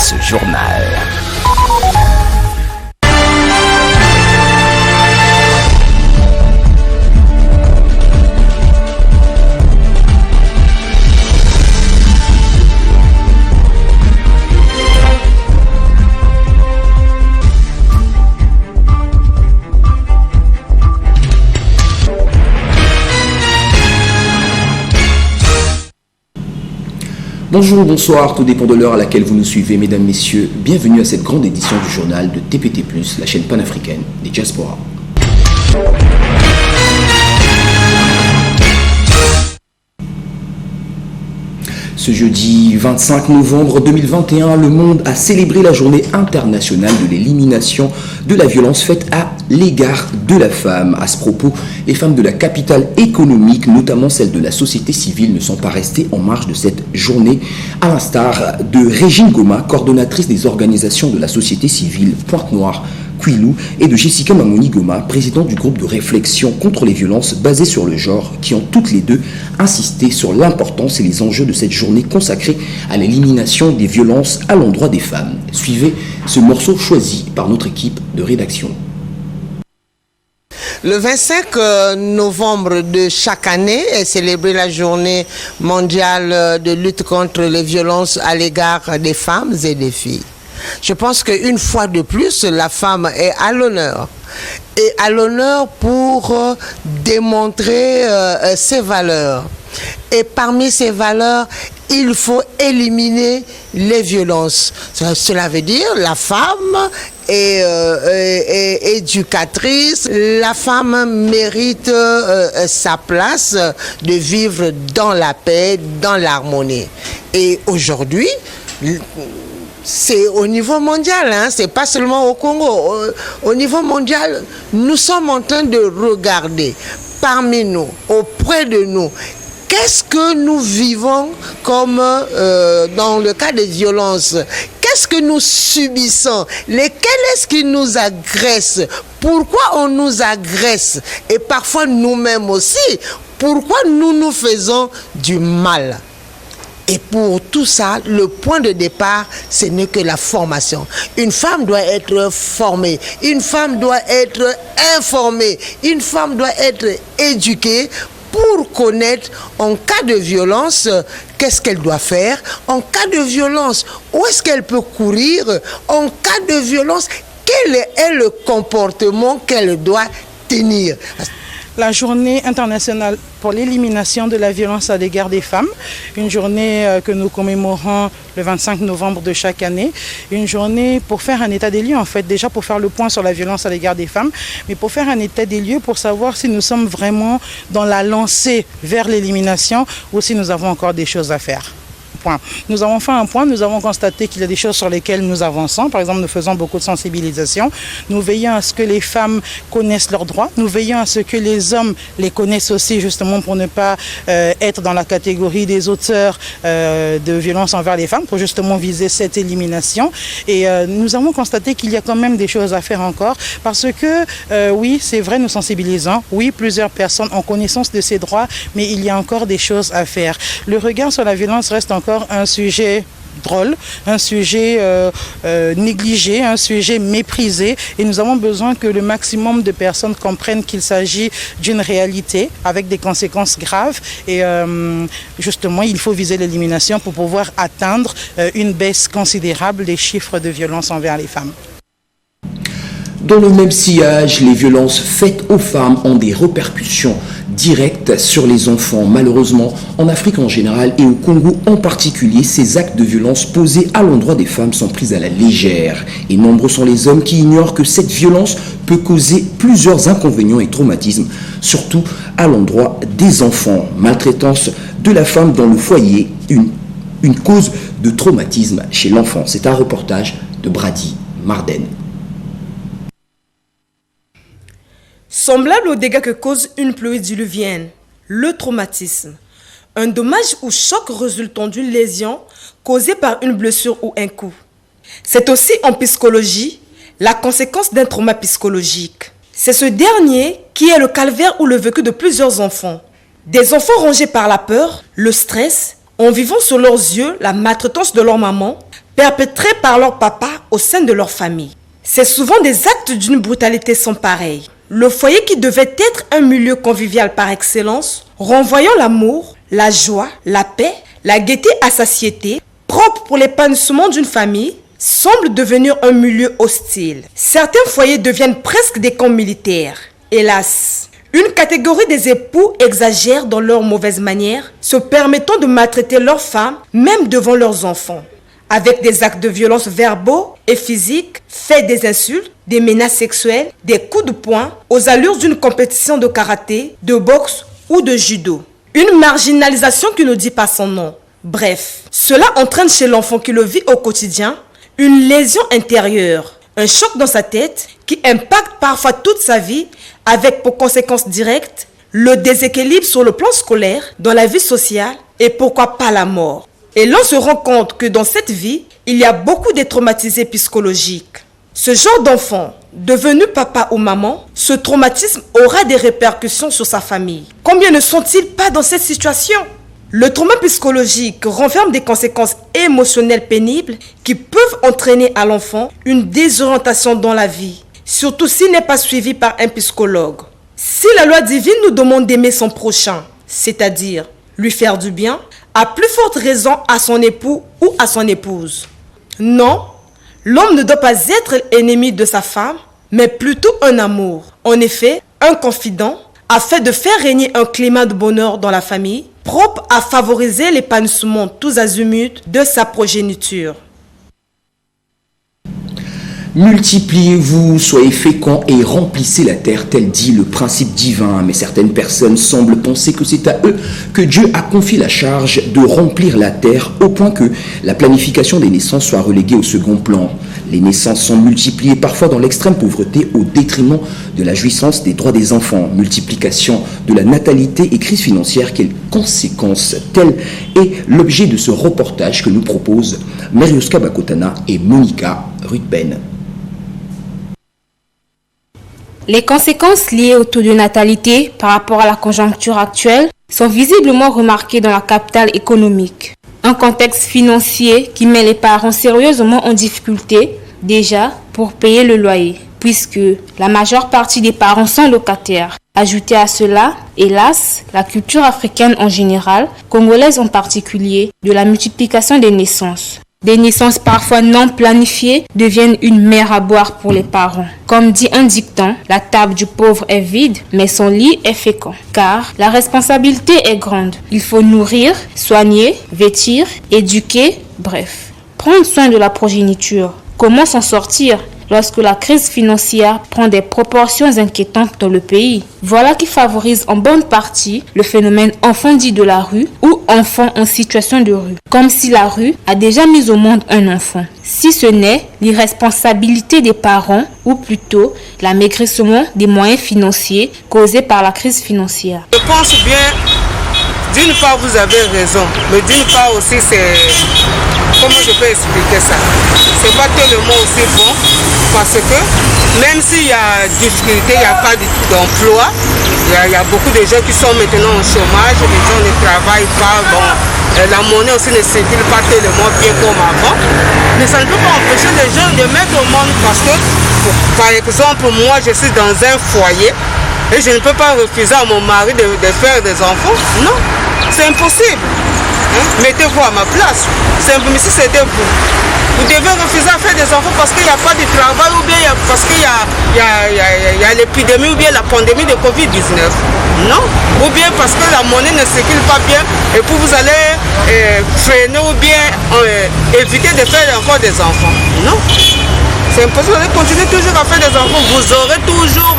ce journal. Bonjour, bonsoir, tout dépend de l'heure à laquelle vous nous suivez, mesdames, messieurs. Bienvenue à cette grande édition du journal de TPT+, la chaîne panafricaine des diasporas. Ce jeudi 25 novembre 2021, le monde a célébré la journée internationale de l'élimination de la violence faite à l'égard de la femme. À ce propos, les femmes de la capitale économique, notamment celles de la société civile, ne sont pas restées en marge de cette journée, à l'instar de Régine Goma, coordonnatrice des organisations de la société civile Pointe-Noire, Kwilu, et de Jessica Mamoni Goma, présidente du groupe de réflexion contre les violences basées sur le genre, qui ont toutes les deux insisté sur l'importance et les enjeux de cette journée consacrée à l'élimination des violences à l'endroit des femmes. Suivez ce morceau choisi par notre équipe de rédaction. Le 25 novembre de chaque année est célébrée la journée mondiale de lutte contre les violences à l'égard des femmes et des filles. Je pense qu'une fois de plus, la femme est à l'honneur. Et à l'honneur pour démontrer ses valeurs. Et parmi ces valeurs, il faut éliminer les violences. Cela veut dire la femme est éducatrice. La femme mérite sa place de vivre dans la paix, dans l'harmonie. Et aujourd'hui, c'est au niveau mondial, hein, c'est pas seulement au Congo. Au niveau mondial, nous sommes en train de regarder parmi nous, auprès de nous, qu'est-ce que nous vivons comme dans le cas des violences? Qu'est-ce que nous subissons? Lesquels est-ce qui nous agressent? Pourquoi on nous agresse? Et parfois nous-mêmes aussi, pourquoi nous nous faisons du mal? Et pour tout ça, le point de départ, ce n'est que la formation. Une femme doit être formée, une femme doit être informée, une femme doit être éduquée pour connaître en cas de violence, qu'est-ce qu'elle doit faire. En cas de violence, où est-ce qu'elle peut courir. En cas de violence, quel est le comportement qu'elle doit tenir. La journée internationale pour l'élimination de la violence à l'égard des femmes, une journée que nous commémorons le 25 novembre de chaque année, une journée pour faire un état des lieux en fait, déjà pour faire le point sur la violence à l'égard des femmes, mais pour faire un état des lieux pour savoir si nous sommes vraiment dans la lancée vers l'élimination ou si nous avons encore des choses à faire. Nous avons fait un point, nous avons constaté qu'il y a des choses sur lesquelles nous avançons. Par exemple, nous faisons beaucoup de sensibilisation. Nous veillons à ce que les femmes connaissent leurs droits. Nous veillons à ce que les hommes les connaissent aussi, justement pour ne pas être dans la catégorie des auteurs de violences envers les femmes, pour justement viser cette élimination. Et nous avons constaté qu'il y a quand même des choses à faire encore, parce que oui, c'est vrai, nous sensibilisons. Oui, plusieurs personnes ont connaissance de ces droits, mais il y a encore des choses à faire. Le regard sur la violence reste encore un sujet drôle, un sujet négligé, un sujet méprisé, et nous avons besoin que le maximum de personnes comprennent qu'il s'agit d'une réalité avec des conséquences graves, et justement il faut viser l'élimination pour pouvoir atteindre une baisse considérable des chiffres de violence envers les femmes. Dans le même sillage, les violences faites aux femmes ont des répercussions directes sur les enfants. Malheureusement, en Afrique en général et au Congo en particulier, ces actes de violence posés à l'endroit des femmes sont pris à la légère. Et nombreux sont les hommes qui ignorent que cette violence peut causer plusieurs inconvénients et traumatismes, surtout à l'endroit des enfants. Maltraitance de la femme dans le foyer, une cause de traumatisme chez l'enfant. C'est un reportage de Brady Marden. Semblable aux dégâts que cause une pluie diluvienne, le traumatisme, un dommage ou choc résultant d'une lésion causée par une blessure ou un coup. C'est aussi en psychologie la conséquence d'un trauma psychologique. C'est ce dernier qui est le calvaire ou le vécu de plusieurs enfants. Des enfants rongés par la peur, le stress, en vivant sous leurs yeux la maltraitance de leur maman, perpétrés par leur papa au sein de leur famille. C'est souvent des actes d'une brutalité sans pareil. Le foyer qui devait être un milieu convivial par excellence, renvoyant l'amour, la joie, la paix, la gaieté à satiété, propre pour l'épanouissement d'une famille, semble devenir un milieu hostile. Certains foyers deviennent presque des camps militaires. Hélas, une catégorie des époux exagère dans leurs mauvaises manières, se permettant de maltraiter leurs femmes, même devant leurs enfants, avec des actes de violence verbaux et physiques, faits des insultes, des menaces sexuelles, des coups de poing, aux allures d'une compétition de karaté, de boxe ou de judo. Une marginalisation qui ne dit pas son nom. Bref, cela entraîne chez l'enfant qui le vit au quotidien une lésion intérieure, un choc dans sa tête qui impacte parfois toute sa vie avec pour conséquence directe le déséquilibre sur le plan scolaire, dans la vie sociale et pourquoi pas la mort. Et l'on se rend compte que dans cette vie, il y a beaucoup de traumatisés psychologiques. Ce genre d'enfant, devenu papa ou maman, ce traumatisme aura des répercussions sur sa famille. Combien ne sont-ils pas dans cette situation ? Le trauma psychologique renferme des conséquences émotionnelles pénibles qui peuvent entraîner à l'enfant une désorientation dans la vie, surtout s'il n'est pas suivi par un psychologue. Si la loi divine nous demande d'aimer son prochain, c'est-à-dire lui faire du bien, à plus forte raison à son époux ou à son épouse. Non, l'homme ne doit pas être ennemi de sa femme, mais plutôt un amour. En effet, un confident, afin de faire régner un climat de bonheur dans la famille, propre à favoriser l'épanouissement tous azimuts de sa progéniture. Multipliez-vous, soyez féconds et remplissez la terre, tel dit le principe divin. Mais certaines personnes semblent penser que c'est à eux que Dieu a confié la charge de remplir la terre, au point que la planification des naissances soit reléguée au second plan. Les naissances sont multipliées parfois dans l'extrême pauvreté au détriment de la jouissance des droits des enfants. Multiplication de la natalité et crise financière, quelles conséquences? Tel est l'objet de ce reportage que nous proposent Merioska Bakotana et Monica Ruthben. Les conséquences liées au taux de natalité par rapport à la conjoncture actuelle sont visiblement remarquées dans la capitale économique. Un contexte financier qui met les parents sérieusement en difficulté déjà pour payer le loyer, puisque la majeure partie des parents sont locataires. Ajoutez à cela, hélas, la culture africaine en général, congolaise en particulier, de la multiplication des naissances. Des naissances parfois non planifiées deviennent une mer à boire pour les parents. Comme dit un dicton, la table du pauvre est vide, mais son lit est fécond. Car la responsabilité est grande. Il faut nourrir, soigner, vêtir, éduquer, bref. Prendre soin de la progéniture. Comment s'en sortir lorsque la crise financière prend des proportions inquiétantes dans le pays? Voilà qui favorise en bonne partie le phénomène enfant dit de la rue ou enfant en situation de rue. Comme si la rue a déjà mis au monde un enfant. Si ce n'est l'irresponsabilité des parents ou plutôt l'amaigrissement des moyens financiers causés par la crise financière. Je pense bien, d'une part vous avez raison, mais d'une part aussi c'est... Comment je peux expliquer ça? C'est pas tellement aussi bon parce que même s'il y a difficulté, il n'y a pas d'emploi, il y a beaucoup de gens qui sont maintenant au chômage, les gens ne travaillent pas, bon, la monnaie aussi ne circule pas tellement bien comme avant, mais ça ne peut pas empêcher les gens de mettre au monde parce que, par exemple, moi je suis dans un foyer et je ne peux pas refuser à mon mari de faire des enfants, non, c'est impossible. Mettez-vous à ma place. Mais si c'était vous devez refuser à faire des enfants parce qu'il n'y a pas de travail ou bien parce qu'il y a l'épidémie ou bien la pandémie de Covid-19. Non. Ou bien parce que la monnaie ne circule pas bien et puis vous allez freiner ou bien éviter de faire encore des enfants. Non. C'est impossible. Vous allez continuer toujours à faire des enfants. Vous aurez toujours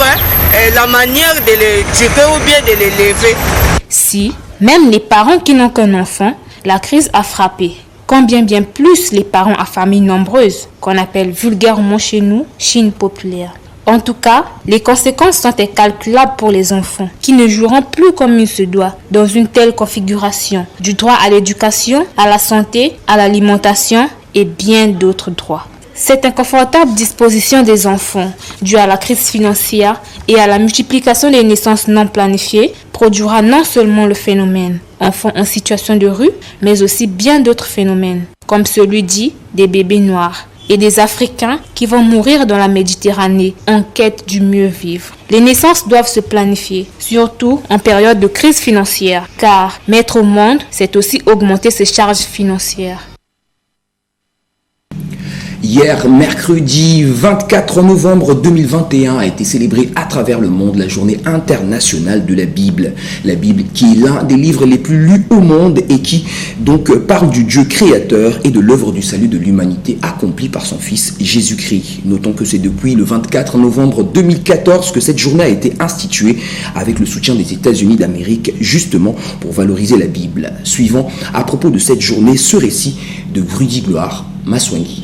la manière de les éduquer ou bien de les lever. Si même les parents qui n'ont qu'un enfant, la crise a frappé. Combien bien plus les parents à famille nombreuse, qu'on appelle vulgairement chez nous, Chine populaire. En tout cas, les conséquences sont incalculables pour les enfants, qui ne joueront plus comme il se doit dans une telle configuration, du droit à l'éducation, à la santé, à l'alimentation et bien d'autres droits. Cette inconfortable disposition des enfants, due à la crise financière et à la multiplication des naissances non planifiées, produira non seulement le phénomène enfants en situation de rue, mais aussi bien d'autres phénomènes. comme celui dit des bébés noirs et des Africains qui vont mourir dans la Méditerranée en quête du mieux vivre. Les naissances doivent se planifier, surtout en période de crise financière, car mettre au monde, c'est aussi augmenter ses charges financières. Hier, mercredi 24 novembre 2021, a été célébrée à travers le monde la journée internationale de la Bible. La Bible qui est l'un des livres les plus lus au monde et qui donc parle du Dieu créateur et de l'œuvre du salut de l'humanité accomplie par son Fils Jésus-Christ. Notons que c'est depuis le 24 novembre 2014 que cette journée a été instituée avec le soutien des États-Unis d'Amérique, justement pour valoriser la Bible. Suivant à propos de cette journée ce récit de Rudy Gloire Maswangi.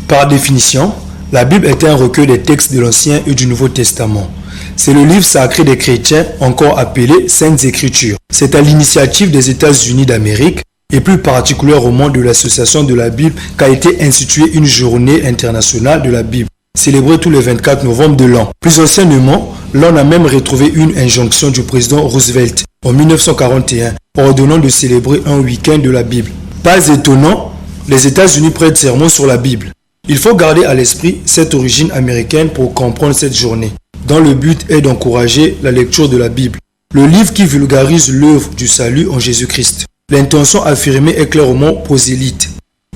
Par définition, la Bible est un recueil des textes de l'Ancien et du Nouveau Testament. C'est le livre sacré des chrétiens, encore appelé Saintes Écritures. C'est à l'initiative des États-Unis d'Amérique et plus particulièrement de l'Association de la Bible qu'a été instituée une journée internationale de la Bible, célébrée tous les 24 novembre de l'an. Plus anciennement, l'on a même retrouvé une injonction du président Roosevelt en 1941, ordonnant de célébrer un week-end de la Bible. Pas étonnant, les États-Unis prêtent serment sur la Bible. Il faut garder à l'esprit cette origine américaine pour comprendre cette journée, dont le but est d'encourager la lecture de la Bible, le livre qui vulgarise l'œuvre du salut en Jésus-Christ. L'intention affirmée est clairement prosélyte,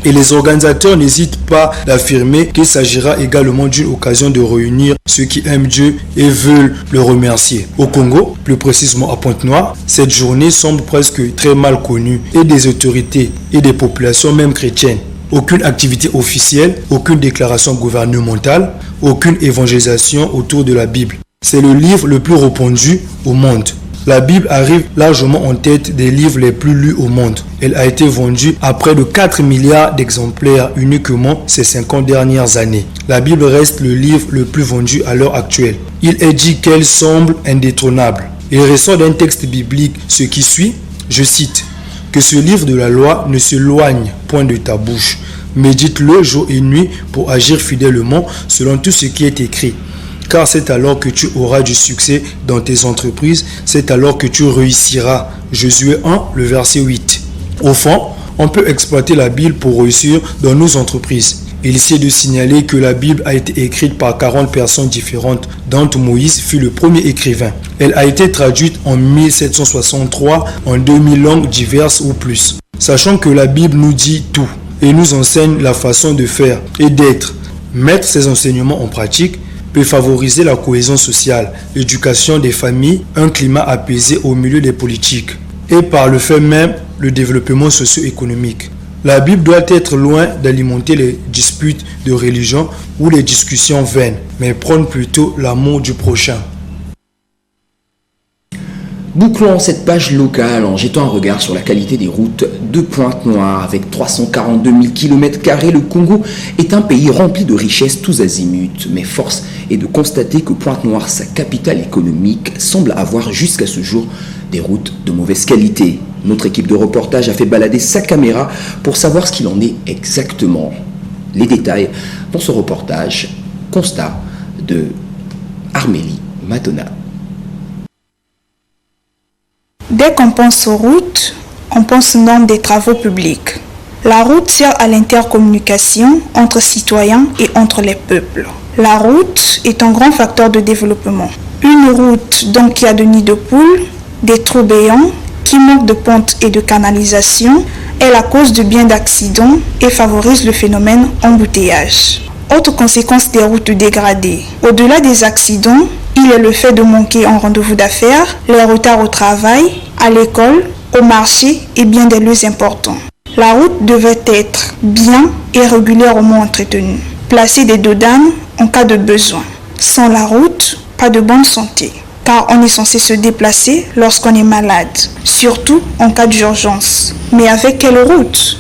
et les organisateurs n'hésitent pas d'affirmer qu'il s'agira également d'une occasion de réunir ceux qui aiment Dieu et veulent le remercier. Au Congo, plus précisément à Pointe-Noire, cette journée semble presque très mal connue et des autorités et des populations même chrétiennes. Aucune activité officielle, aucune déclaration gouvernementale, aucune évangélisation autour de la Bible. C'est le livre le plus répandu au monde. La Bible arrive largement en tête des livres les plus lus au monde. Elle a été vendue à près de 4 milliards d'exemplaires uniquement ces 50 dernières années. La Bible reste le livre le plus vendu à l'heure actuelle. Il est dit qu'elle semble indétrônable. Il ressort d'un texte biblique ce qui suit, je cite, « Que ce livre de la loi ne s'éloigne point de ta bouche. Médite-le jour et nuit pour agir fidèlement selon tout ce qui est écrit. Car c'est alors que tu auras du succès dans tes entreprises, c'est alors que tu réussiras. » Josué 1, le verset 8. Au fond, on peut exploiter la Bible pour réussir dans nos entreprises. Il est de signaler que la Bible a été écrite par 40 personnes différentes, dont Moïse fut le premier écrivain. Elle a été traduite en 1763 en 2000 langues diverses ou plus. Sachant que la Bible nous dit tout et nous enseigne la façon de faire et d'être. Mettre ces enseignements en pratique peut favoriser la cohésion sociale, l'éducation des familles, un climat apaisé au milieu des politiques et par le fait même le développement socio-économique. La Bible doit être loin d'alimenter les disputes de religion ou les discussions vaines, mais prône plutôt l'amour du prochain. Bouclons cette page locale en jetant un regard sur la qualité des routes de Pointe-Noire. Avec 342 000 km², le Congo est un pays rempli de richesses tous azimuts. Mais force est de constater que Pointe-Noire, sa capitale économique, semble avoir jusqu'à ce jour des routes de mauvaise qualité. Notre équipe de reportage a fait balader sa caméra pour savoir ce qu'il en est exactement. Les détails dans ce reportage, constat de Armélie Madonna. Dès qu'on pense aux routes, on pense au nombre des travaux publics. La route sert à l'intercommunication entre citoyens et entre les peuples. La route est un grand facteur de développement. Une route donc qui a de nids de poules, des trous béants, qui manque de pontes et de canalisation, est la cause de bien d'accidents et favorise le phénomène embouteillage. Autre conséquence des routes dégradées. Au-delà des accidents, il est le fait de manquer en rendez-vous d'affaires, les retards au travail, à l'école, au marché et bien des lieux importants. La route devait être bien et régulièrement entretenue. Placer des dodanes en cas de besoin. Sans la route, pas de bonne santé. Car on est censé se déplacer lorsqu'on est malade, surtout en cas d'urgence. Mais avec quelle route ?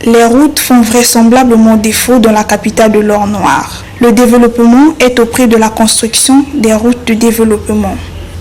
Les routes font vraisemblablement défaut dans la capitale de l'or noir. Le développement est au prix de la construction des routes de développement.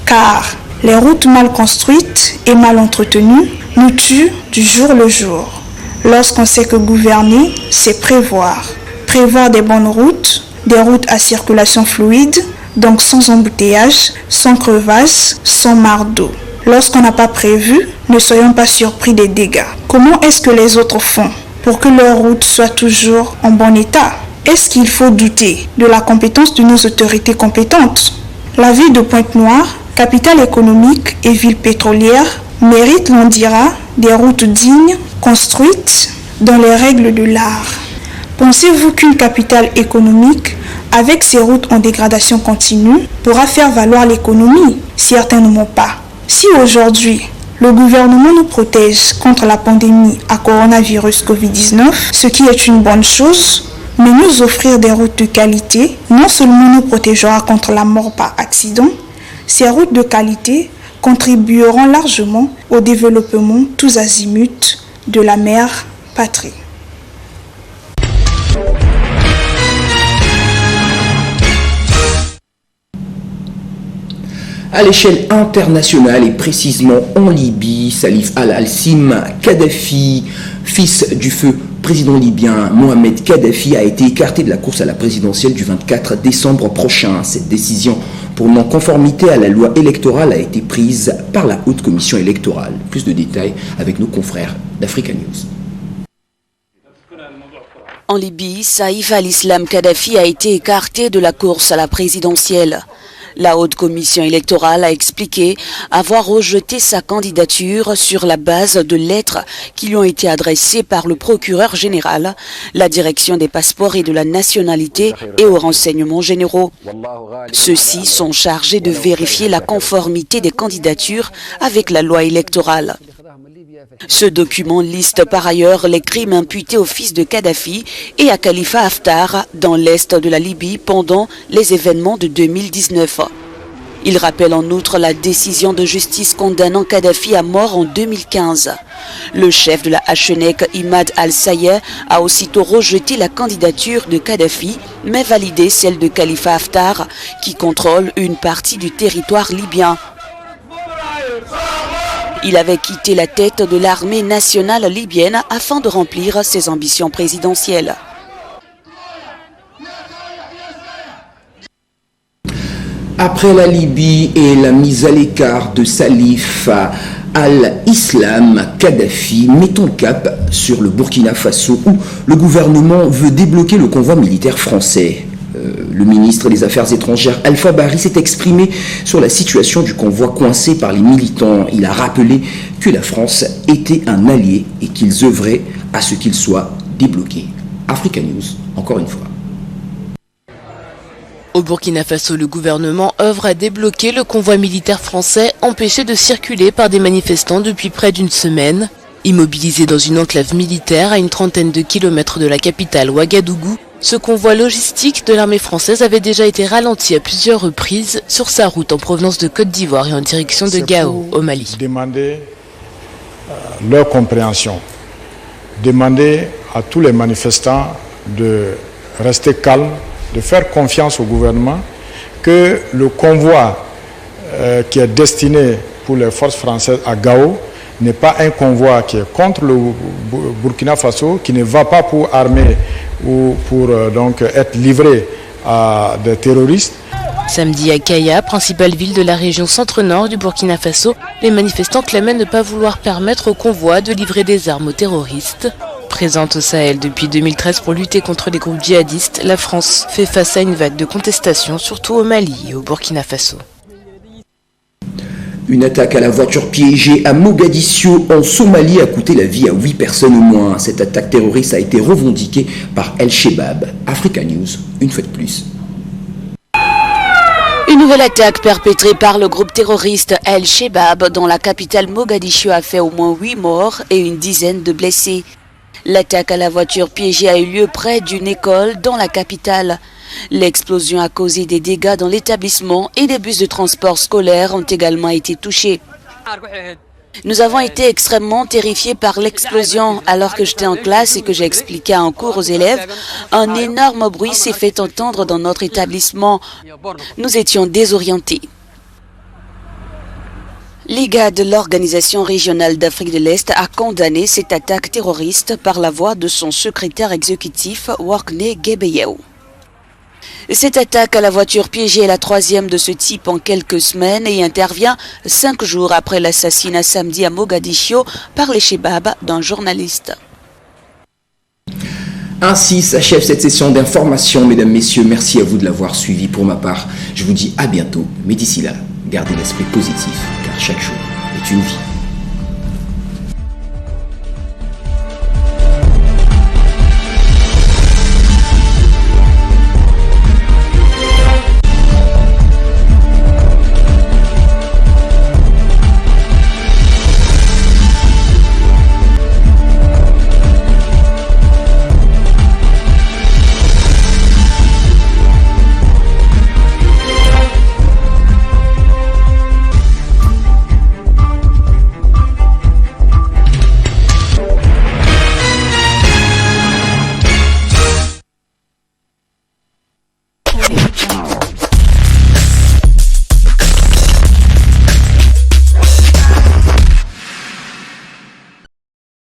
Car les routes mal construites et mal entretenues nous tuent du jour le jour. Lorsqu'on sait que gouverner, c'est prévoir. Prévoir des bonnes routes, des routes à circulation fluide, donc sans embouteillage, sans crevasse, sans marre d'eau. Lorsqu'on n'a pas prévu, ne soyons pas surpris des dégâts. Comment est-ce que les autres font pour que leur route soit toujours en bon état? Est-ce qu'il faut douter de la compétence de nos autorités compétentes? La ville de Pointe-Noire, capitale économique et ville pétrolière, mérite, l'on dira, des routes dignes, construites dans les règles de l'art. Pensez-vous qu'une capitale économique, avec ses routes en dégradation continue, pourra faire valoir l'économie? Certainement pas. Si aujourd'hui, le gouvernement nous protège contre la pandémie à coronavirus Covid-19, ce qui est une bonne chose, mais nous offrir des routes de qualité, non seulement nous protégera contre la mort par accident, ces routes de qualité contribueront largement au développement tous azimuts de la mère patrie. À l'échelle internationale et précisément en Libye, Salif al-Alsim Kadhafi, fils du feu président libyen Mohamed Kadhafi, a été écarté de la course à la présidentielle du 24 décembre prochain. Cette décision pour non-conformité à la loi électorale a été prise par la Haute Commission électorale. Plus de détails avec nos confrères d'Africa News. En Libye, Saïf al-Islam Kadhafi a été écarté de la course à la présidentielle. La Haute Commission électorale a expliqué avoir rejeté sa candidature sur la base de lettres qui lui ont été adressées par le procureur général, la direction des passeports et de la nationalité et aux renseignements généraux. Ceux-ci sont chargés de vérifier la conformité des candidatures avec la loi électorale. Ce document liste par ailleurs les crimes imputés au fils de Kadhafi et à Khalifa Haftar dans l'est de la Libye pendant les événements de 2019. Il rappelle en outre la décision de justice condamnant Kadhafi à mort en 2015. Le chef de la HNEC, Imad al-Sayeh, a aussitôt rejeté la candidature de Kadhafi, mais validé celle de Khalifa Haftar, qui contrôle une partie du territoire libyen. Il avait quitté la tête de l'armée nationale libyenne afin de remplir ses ambitions présidentielles. Après la Libye et la mise à l'écart de Salif al-Islam Kadhafi, mettons cap sur le Burkina Faso où le gouvernement veut débloquer le convoi militaire français. Le ministre des Affaires étrangères Alpha Bari s'est exprimé sur la situation du convoi coincé par les militants. Il a rappelé que la France était un allié et qu'ils œuvraient à ce qu'il soit débloqué. Africa News, encore une fois. Au Burkina Faso, le gouvernement œuvre à débloquer le convoi militaire français empêché de circuler par des manifestants depuis près d'une semaine. Immobilisé dans une enclave militaire à une trentaine de kilomètres de la capitale Ouagadougou, ce convoi logistique de l'armée française avait déjà été ralenti à plusieurs reprises sur sa route en provenance de Côte d'Ivoire et en direction de Gao, au Mali. Demander leur compréhension, demander à tous les manifestants de rester calmes, de faire confiance au gouvernement, que le convoi qui est destiné pour les forces françaises à Gao n'est pas un convoi qui est contre le Burkina Faso, qui ne va pas pour armer ou pour donc être livré à des terroristes. Samedi à Kaya, principale ville de la région centre-nord du Burkina Faso, les manifestants clamaient ne pas vouloir permettre au convoi de livrer des armes aux terroristes. Présente au Sahel depuis 2013 pour lutter contre les groupes djihadistes, la France fait face à une vague de contestation, surtout au Mali et au Burkina Faso. Une attaque à la voiture piégée à Mogadiscio en Somalie a coûté la vie à 8 personnes au moins. Cette attaque terroriste a été revendiquée par El-Shebab. Africa News, une fois de plus. Une nouvelle attaque perpétrée par le groupe terroriste El-Shebab dans la capitale Mogadiscio a fait au moins 8 morts et une dizaine de blessés. L'attaque à la voiture piégée a eu lieu près d'une école dans la capitale. L'explosion a causé des dégâts dans l'établissement et des bus de transport scolaire ont également été touchés. Nous avons été extrêmement terrifiés par l'explosion. Alors que j'étais en classe et que j'ai expliqué en cours aux élèves, un énorme bruit s'est fait entendre dans notre établissement. Nous étions désorientés. L'IGAD, l'Organisation régionale d'Afrique de l'Est, a condamné cette attaque terroriste par la voix de son secrétaire exécutif, Workney Gebeyehu. Cette attaque à la voiture piégée est la troisième de ce type en quelques semaines et intervient 5 jours après l'assassinat samedi à Mogadiscio par les Chebab d'un journaliste. Ainsi s'achève cette session d'information, mesdames, messieurs. Merci à vous de l'avoir suivi. Pour ma part, je vous dis à bientôt. Mais d'ici là, gardez l'esprit positif, car chaque jour est une vie.